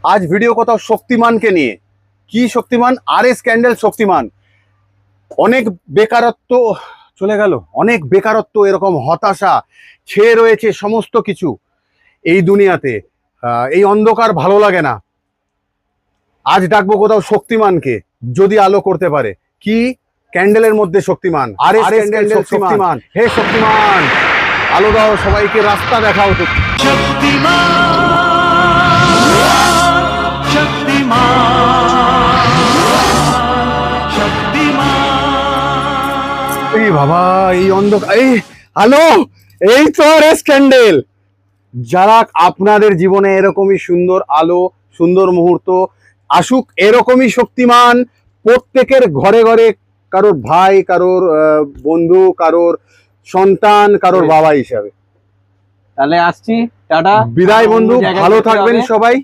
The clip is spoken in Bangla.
আজ ভিডিও কোথাও শক্তিমানকে নিয়ে। কি শক্তিমান? আরএস ক্যান্ডেল শক্তিমান। অনেক বেকারত্ব চলে গেল, অনেক বেকারত্ব, এরকম হতাশা ছেয়ে রয়েছে সমস্ত কিছু এই দুনিয়াতে। এই অন্ধকার ভালো লাগে না। আজ ডাকবো কোথাও শক্তিমানকে, যদি আলো করতে পারে। কি? ক্যান্ডেলের মধ্যে শক্তিমান, আরএস ক্যান্ডেল শক্তিমান। হে শক্তিমান, আলো দাও, সবাইকে রাস্তা দেখাও। তো এই বাবা, এই অন্ধকার, এই আলো, এই তো আরএস ক্যান্ডেল। যারা আপনাদের জীবনে এরকমই সুন্দর আলো, সুন্দর মুহূর্ত আসুক, এরকমই শক্তিমান প্রত্যেকের ঘরে ঘরে, কারোর ভাই, কারোর বন্ধু, কারোর সন্তান, কারোর বাবা হিসাবে। তাহলে আসছি, টাটা, বিদায় বন্ধু, ভালো থাকবেন সবাই।